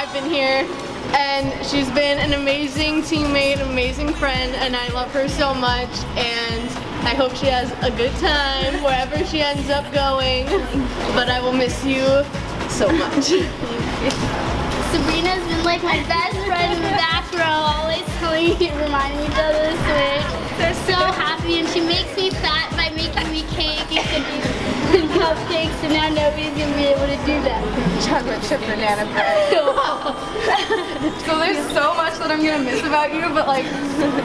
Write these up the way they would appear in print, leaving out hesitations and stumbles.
I've been here, and she's been an amazing teammate, amazing friend, and I love her so much, and I hope she has a good time wherever she ends up going, but I will miss you so much. Sabrina's been like my best friend in the back row, always telling me, reminding each other to switch. They're so happy, and she makes me fat by making me cake and cookies and cupcakes, and now nobody's gonna be able to do that. Chocolate chip banana bread. So there's so much that I'm gonna miss about you, but like,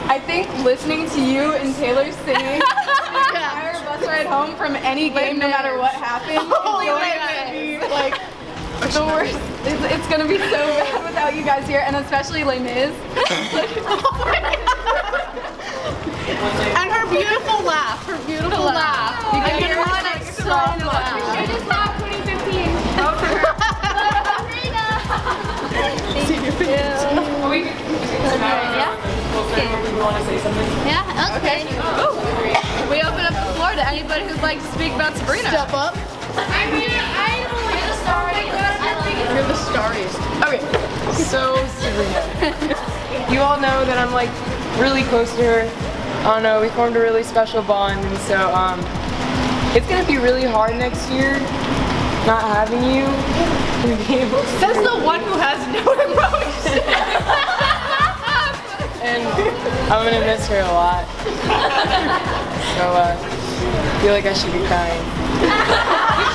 I think listening to you and Taylor singing the entire bus ride home from any game, no matter what happens, is going to be like the worst. It's gonna be so bad without you guys here, and especially Les Mis. And her beautiful laugh, You can hear her like so loud. Greatest laugh 2015. Vote for her. Thank you. Yeah, okay. We open up the floor to anybody who'd like to speak about Sabrina. Step up. I mean, I don't like the story. You're the starries. Okay, so Sabrina, you all know that I'm like really close to her. I don't know, we formed a really special bond, and so it's gonna be really hard next year not having you. Says the one who has no emotion. And I'm gonna miss her a lot. So I feel like I should be crying. You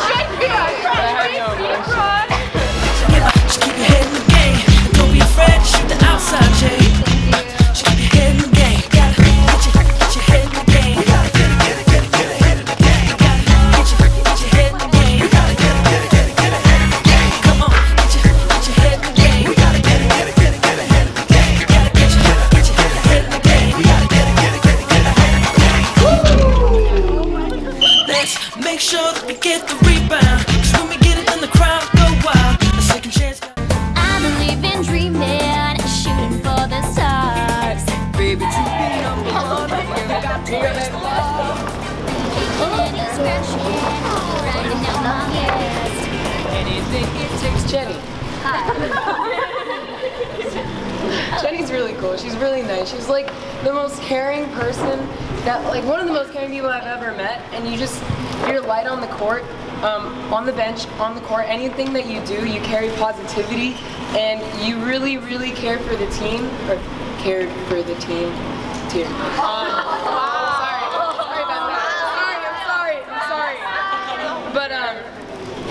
should be. But I have no emotion. Just keep your head in the game. Don't be afraid to shoot the outside, Jay. Just keep your head in the game. Gotta get your head in the game. Gotta get ahead of the game. Gotta get your head in the game. Gotta get ahead of the game. Come on, get your head in the game. We gotta get ahead of the game. Gotta get your head in the game. We gotta get ahead of the game. Let's make sure that we get the rebound. 'Cause when we get it, then the crowd go wild. A second chance. I believe in dreaming, shooting for the stars. Baby, to be number one, you got to raise the bar. Kicking and scratching, grinding out my list. Anything it takes. Jenny. Jenny's really cool. She's really nice. She's like the most caring person one of the most caring people I've ever met. And you're light on the court, on the bench, on the court. Anything that you do, you carry positivity, and you really, really care for the team, or cared for the team. Sorry about that. I'm sorry. But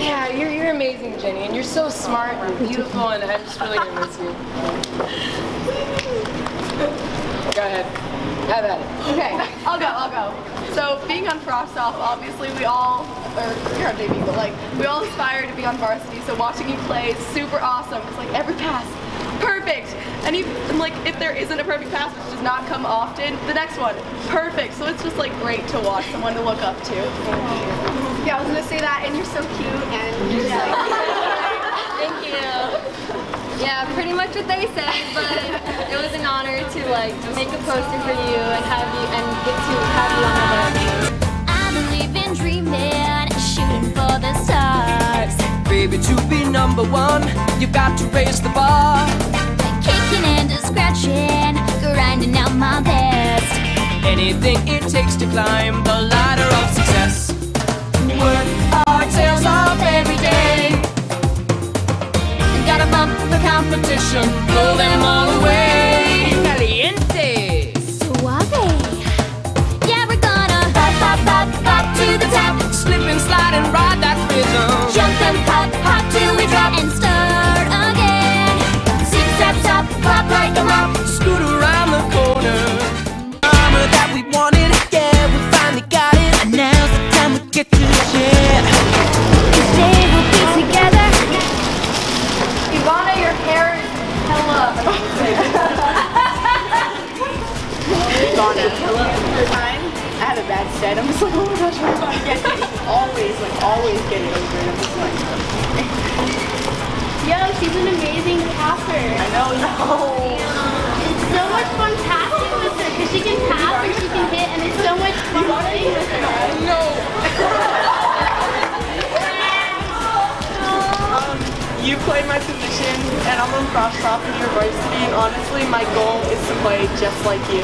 yeah, you're amazing, Jenny, and you're so smart and beautiful, and I'm just really gonna miss you. Go ahead. Have at it. Okay, I'll go. So being on Frost Off, obviously we all, or you're on JV, but like we all aspire to be on Varsity. So watching you play is super awesome. It's like every pass, perfect. And even like if there isn't a perfect pass, which does not come often, the next one, perfect. So it's just like great to watch, someone to look up to. Yeah, I was gonna say that, and you're so cute, and you're just like. Thank you. Yeah, pretty much what they said, but it was an honor to like make a poster for you and have you get to have you on my desk. I believe in dreaming, shooting for the stars. Baby, to be number one, you've got to raise the bar. Kicking and scratching, grinding out my best. Anything it takes to climb the ladder of success. Work our tails off every day. Gotta bump the competition, blow them all away. Caliente. Suave. Yeah, we're gonna pop to the top. Slip and slide and ride that rhythm. Jump and pop till we drop and start again. Zip, zap, zap, pop like a mop. Scoot around the corner. Armor that we wanted, yeah, we finally got it. And now's the time we get to share. Today we'll be together. Ivana, your hair is hella amazing. Ivana, third time, I had a bad set. I'm just like, oh my gosh, I'm about to get it. Always get it over. And I'm just like, Yo, she's an amazing passer. I know. It's so much fun passing with her because she can pass and she can hit, and it's so much fun playing with her. No. You play my position, and I'm on cross-top in your varsity, and honestly, my goal is to play just like you.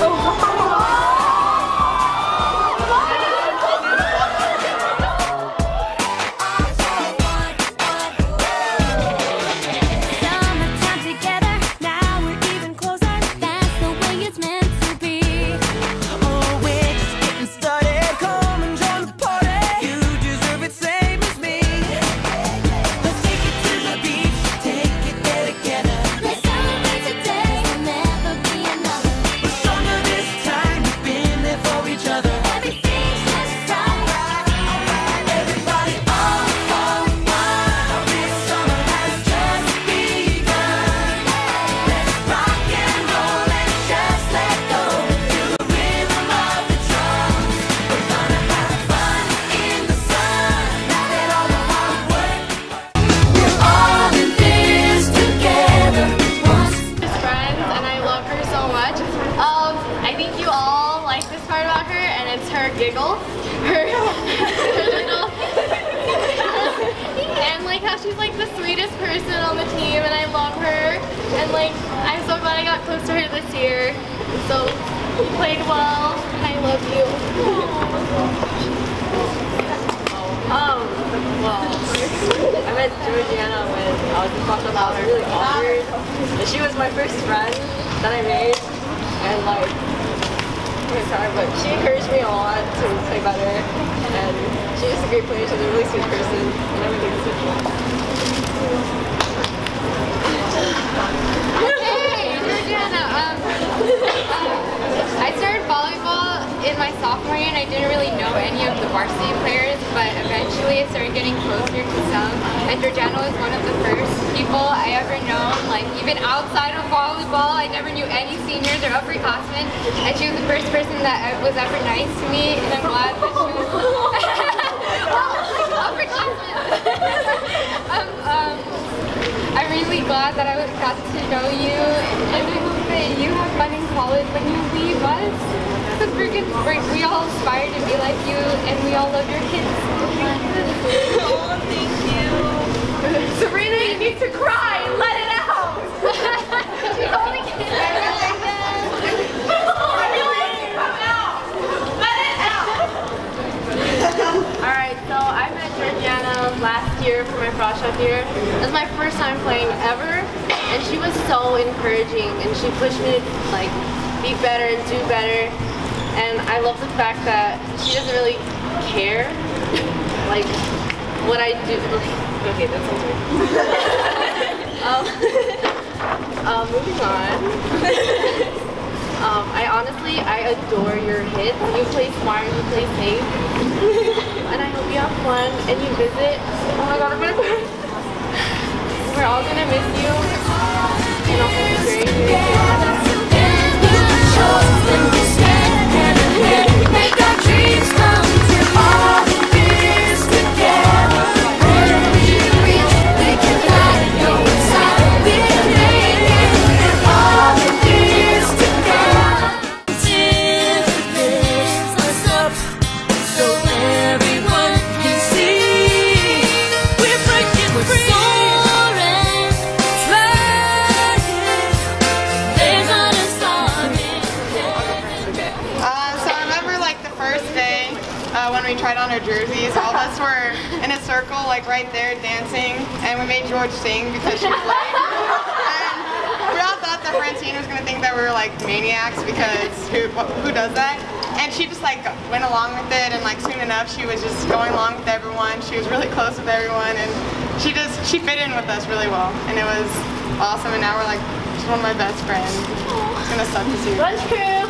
Giggle, her little, and like how she's like the sweetest person on the team, and I love her, and like I'm so glad I got close to her this year. So you played well, and I love you. Well, I met Georgiana when I was in Boston. I was really awkward, and she was my first friend that I made, and like. But she encouraged me a lot to play better, and she's just a great player. She's a really sweet person, and everything's good. Hey, Georgiana. I started volleyball in my sophomore year, and I didn't really know any of the varsity players, but eventually I started getting closer to some, and Georgiana was one of the first people I ever known, like even outside of volleyball. I never knew any seniors or upperclassmen, and she was the first person that was ever nice to me, and I'm glad that she was upperclassmen. I'm really glad that I got to know you, and I hope that you have fun in college when you leave us, because we all aspire to be like you, and we all love your kids. Oh, thank you. Sabrina, you need to cry. Let it out. She's only kidding. Alright, so I met Georgiana last year for my freshman year. It was my first time playing ever, and she was so encouraging, and she pushed me to like be better and do better. And I love the fact that she doesn't really care like what I do. Okay, that sounds weird. Moving on. I adore your hits. You play smart, you play safe. And I hope you have fun and you visit. Oh my god, I'm gonna cry. We're all gonna miss you. And I'll be very, Make our dreams come true. All of this together. Where we reach, we can fly. Go inside, we can make it. All of this together. Lift us up so everyone can see. We're breaking free. Soaring, flying. There's not a song in So I remember like the first day when we tried on our jerseys, all of us were in a circle like right there dancing, and we made George sing because she was late. And we all thought that Francine was going to think that we were like maniacs because who does that? And she just like went along with it, and like soon enough she was just going along with everyone. She was really close with everyone, and she fit in with us really well, and it was awesome. And now we're like, she's one of my best friends. It's gonna suck to see her. Lunch crew.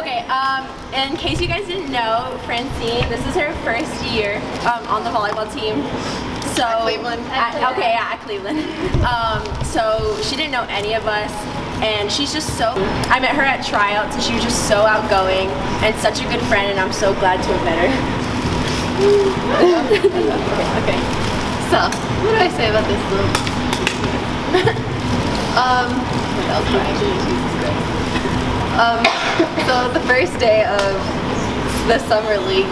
Okay, in case you guys didn't know, Francine, this is her first year on the volleyball team. So At Cleveland. At Cleveland. So she didn't know any of us, and she's just so. I met her at tryouts, and she was just so outgoing and such a good friend, and I'm so glad to have met her. Okay. So, what do I say about this group? What else do I say? So the first day of the summer league,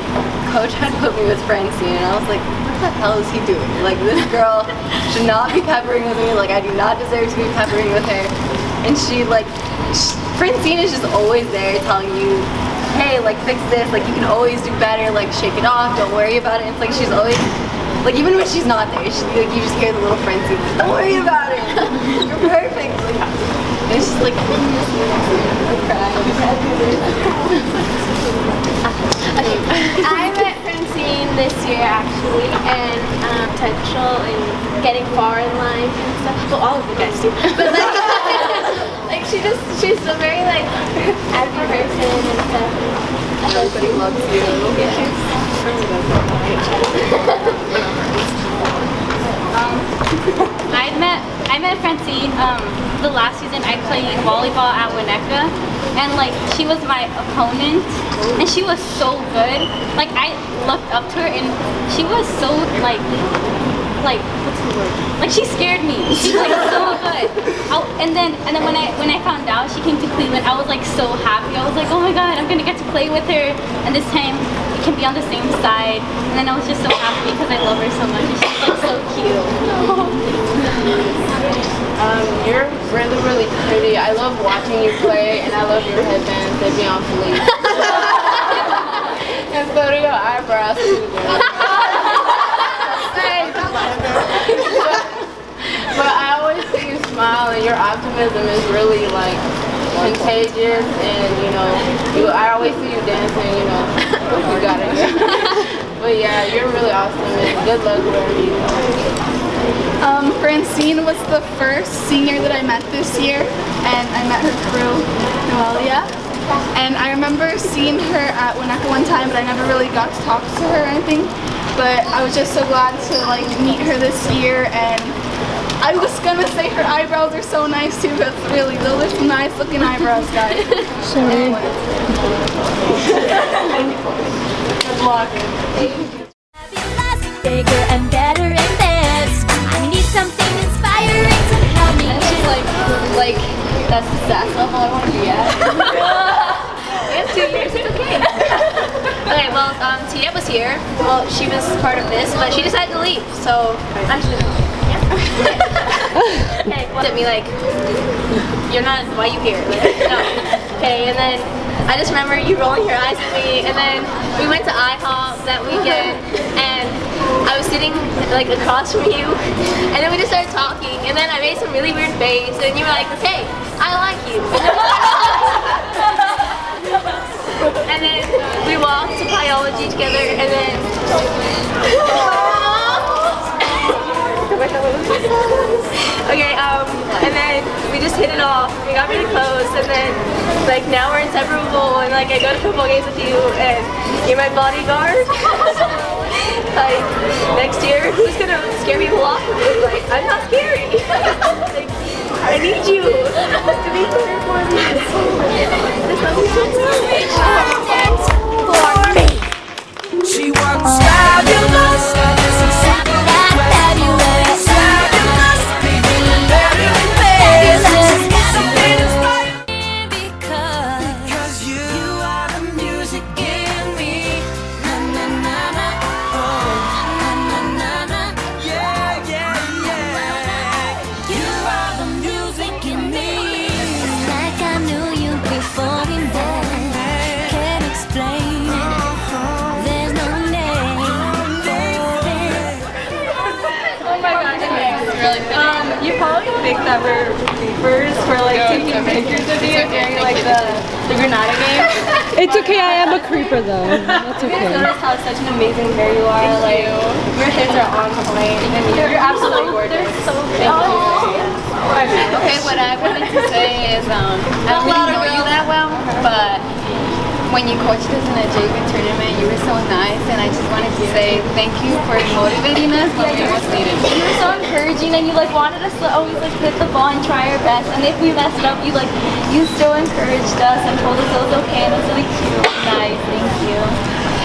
coach had put me with Francine, and I was like, what the hell is he doing? Like, this girl should not be peppering with me. Like, I do not deserve to be peppering with her. And she, like, Francine is just always there telling you, hey, like, fix this. Like, you can always do better. Like, shake it off. Don't worry about it. It's like she's always, like, even when she's not there, like, you just hear the little Francine, like, don't worry about it. You're perfect. Like, and it's just like, I met Francine this year actually, and potential in getting far in life and stuff. Well, all of you guys do. But like, she's a very like happy person and stuff. Everybody loves you. I met Francine the last season. I played volleyball at Winnetka, and like she was my opponent, and she was so good. Like I looked up to her, and she was so like what's the word? Like she scared me. She's like so good. And then when I found out she came to Cleveland, I was like so happy. I was like, oh my god, I'm gonna get to play with her, and this time we can be on the same side. And then I was just so happy because I love her so much. And she's like so cute. You're really, really pretty. I love watching you play, and I love your headbands. They be on fleek. And so do your eyebrows too, girl. But I always see you smile, and your optimism is really like contagious. And you know, I always see you dancing. You know, you got it. But yeah, you're really awesome. And good luck wherever you go. Francine was the first senior that I met this year, and I met her crew, Noelia. And I remember seeing her at Winnetka one time, but I never really got to talk to her or anything. But I was just so glad to like meet her this year, and I was gonna say her eyebrows are so nice too, because really, those are some nice looking eyebrows, guys. Sorry. Good luck. Bigger and better and best. I need something inspiring to help me. And she's like that's the sass level I want to be at. We have 2 years, it's okay. Okay, well, Tia was here. Well, she was part of this, but she decided to leave, so I'm just gonna. Okay, looked at me like, you're not, why are you here? Like, no. Okay, and then I just remember you rolling your eyes at me, and then we went to IHOP that weekend, and I was sitting like across from you, and then we just started talking, and then I made some really weird face, and you were like, hey, I like you. And then we walked to biology together, and then okay, and then we just hit it off. We got really close, and then like now we're inseparable, and like I go to football games with you, and you're my bodyguard. Like next year, who's gonna scare people off of me? Like I'm not scary. Like, I need you to be there for me. She works fabulous. Fabulous. Because you are the music in me. Na na na na. Oh, na na na na. Yeah, yeah, yeah. You are the music in me. Like I knew you before we met. Can't explain it. There's no name for it. Oh my gosh, you probably think that we're creepers for like taking pictures of you during like the Granada game. It's okay, I am a creeper though. That's okay. Notice how such an amazing hair you are. Like your hits are on point, and you're absolutely gorgeous. Thank you. Okay, what I wanted to say is I don't really know you that well, but when you coached us in a JV tournament, you were so nice, and I just wanted to say thank you for motivating us when we most needed. You were so encouraging, and you like wanted us to always like hit the ball and try our best. And if we messed up, you still encouraged us and told us it was okay, and it was really cute. Nice, thank you.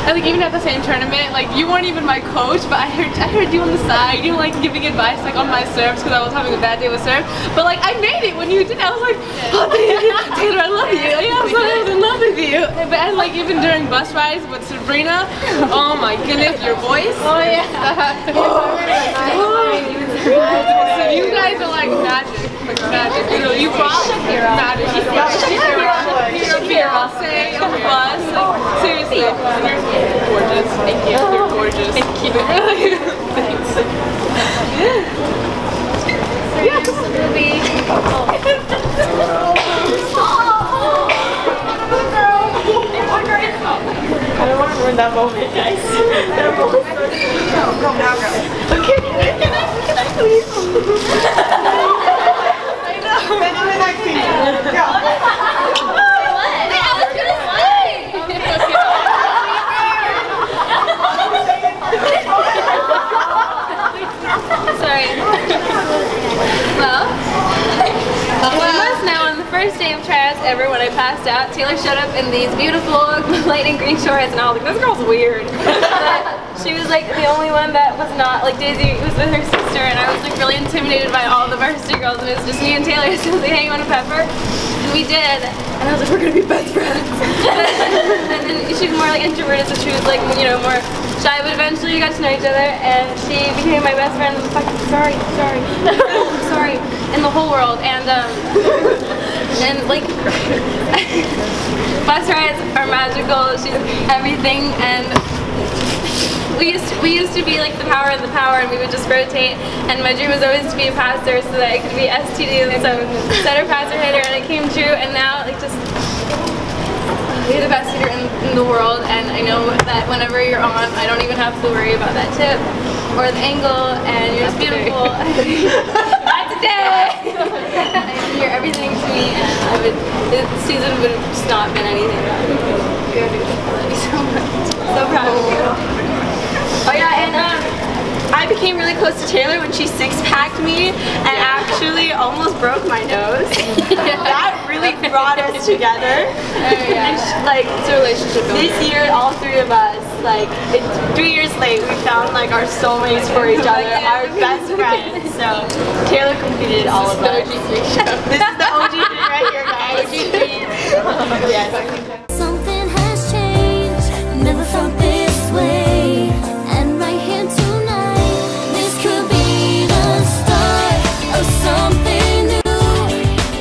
And like even at the same tournament, like you weren't even my coach, but I heard you on the side, you like giving advice like on my serves because I was having a bad day with serve. But like I made it when you did. I was like, oh Taylor, I love you. Yeah, I was in love with you. But and like even during bus rides with Sabrina, oh my goodness, your voice. Oh yeah. So you guys are like magic. Like magic. You brought magic. Shakira, say on the bus. Like, seriously. You're gorgeous. Thank you. You're gorgeous. Thank you. Thanks. Yeah, this is Ruby. I don't want to ruin that moment, guys. Go now, girl. Okay, can I please? I know. Then on the next thing. Go. Sorry. Well, you must know on the first day of tryouts ever when I passed out, Taylor showed up in these beautiful light and green shorts and I was like, this girl's weird. But she was like the only one that was not, like Daisy was with her sister and I was like really intimidated by all the varsity girls and it was just me and Taylor, so they hang on a pepper. And we did, and I was like, we're gonna be best friends. And then she's more like introverted, so she was like, you know, more shy, but eventually we got to know each other and she became my best friend. I'm like, sorry, in the whole world. And like, bus rides are magical. She's everything, and we used to be like the power and we would just rotate, and my dream was always to be a passer so that I could be STD, so setter, passer, hitter, and it came true, and now like just you're the best hitter in the world, and I know that whenever you're on, I don't even have to worry about that tip or the angle, and you're just beautiful. Not today! You're everything to me, and this season would have just not been anything without you. I love you so much. So proud of you. Oh yeah, and I became really close to Taylor when she six-packed me and actually almost broke my nose. That really brought us together. And like, it's a relationship. This year, all three of us, like, it's 3 years late, we found like our soulmates for each other, our best friends. So Taylor completed all of us. This is the OG thing right here, guys. Yes. Something has changed, never felt this way. And right here tonight, this could be the start of something new.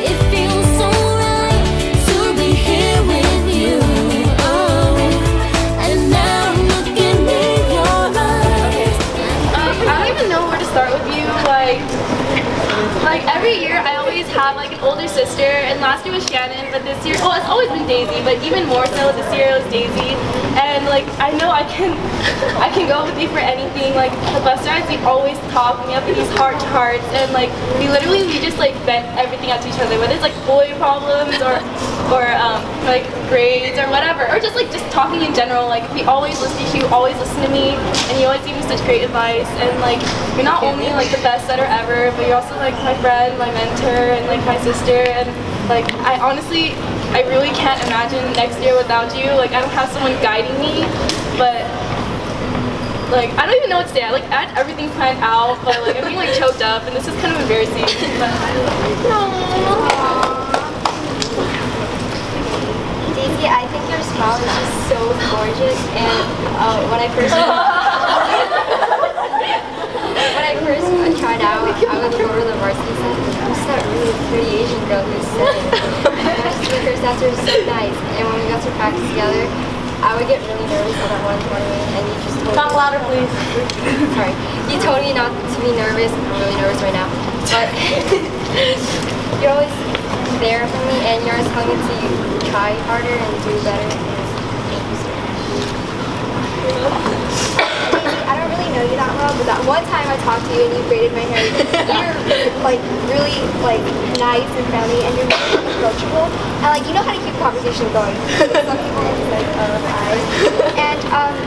It feels so right to be here with you. Oh, and now look in your eyes. I don't even know where to start with you. Like every year I always have like an older sister, and last year was Shannon, but this year, well, it's always been Daisy, but even more so this year it was Daisy. And like I know I can go with you for anything. Like the bus rides, we always talk, we have these heart-to-hearts, and like we just like vent everything out to each other, whether it's like boy problems or like grades or whatever, or just talking in general. Like we always listen to you, always listen to me, and you always give me such great advice. And like you're not only like the best setter ever, but you're also like my friend, my mentor, and like my sister. And like I really can't imagine next year without you. Like I don't have someone guiding me, but like I don't even know what to say. I had everything planned out, but like I'm being like choked up, and this is kind of embarrassing. But Daisy, I think your smile is just so gorgeous, and when I first tried out, I would go to the varsity set. Who's that really pretty Asian girl who's setting? And I just think her stats are so nice, and when we got to practice together, I would get really nervous on that one tournament, and you just told me. Talk louder, please. Sorry. You told me not to be nervous. I'm really nervous right now. But you're always there for me, and you're always telling me to try harder and do better. Thank you so much. I don't really know you that well, but that one time I talked to you and you braided my hair, you're like really like nice and friendly, and you're really approachable, and like you know how to keep conversation going. Some people are like, hi. And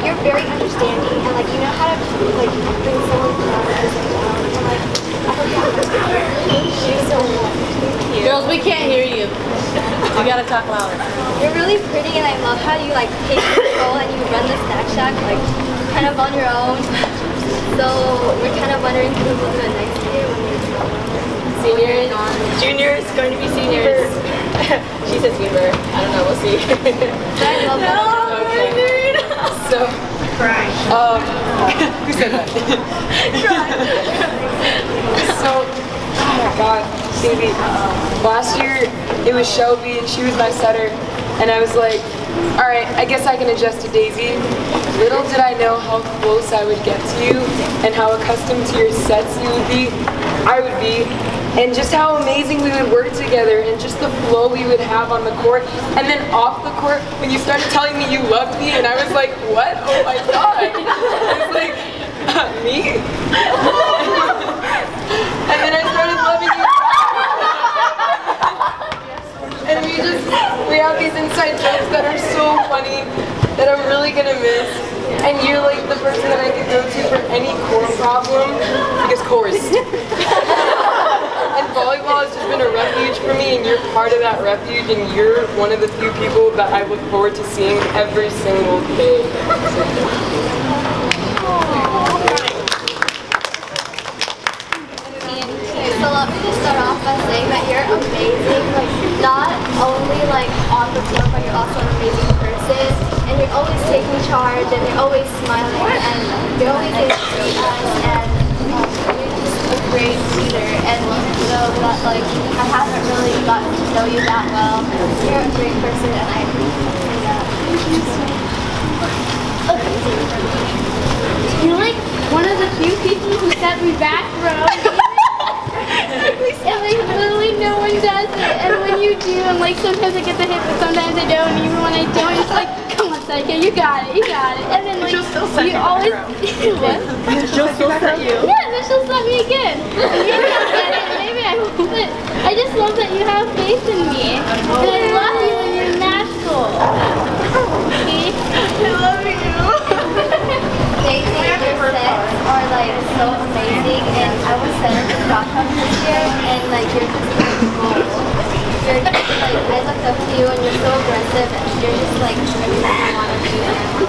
you're very understanding, and like you know how to like bring someone down at the same time. And like I hope you have a good time. Thank you so much. Girls, we can't hear you. You gotta talk louder. You're really pretty, and I love how you like take control and you run the snack shack like kind of on your own. So we're kind of wondering who will do it next year when you're Seniors, juniors, going to be seniors. She says Weaver. I don't know. We'll see. I love that. Okay. So, who said that? So, oh my God, Davey. Last year it was Shelby and she was my setter, and I was like, all right, I guess I can adjust to Daisy. Little did I know how close I would get to you and how accustomed to your sets you would be, I would be, and just how amazing we would work together and just the flow we would have on the court. And then off the court, when you started telling me you loved me, and I was like, what? Oh my God. I was like, me? And then I started loving you. And we have these inside jokes that are so funny that I'm really gonna miss. And you're like the person that I could go to for any core problem, because course. And volleyball has just been a refuge for me, and you're part of that refuge, and you're one of the few people that I look forward to seeing every single day. So let me just start off by saying that you're amazing, like not only like on the floor, but you're also an amazing person, and you're always taking charge, and you're always smiling, and you're always able to see us, and you're just a great leader. And even though that like I haven't really gotten to know you that well, you're a great person, and I appreciate that. You're like one of the few people who sat me back row. And like literally no one does it. And when you do, and like sometimes I get the hit, but sometimes I don't. And even when I don't, it's like, come on, Psycho, you got it, you got it. And then like you always what? She'll still set you. Yeah, then she'll set me again. Maybe I'll get it, maybe I won't. But I just love that you have faith in me. And I love you and you're magical. Okay? I love you. Daisy, your sets are like so amazing, and I was center for cross country this year, and like you're just beautiful. You're just like I looked up to you, and you're so aggressive, and you're just like everything I want to do.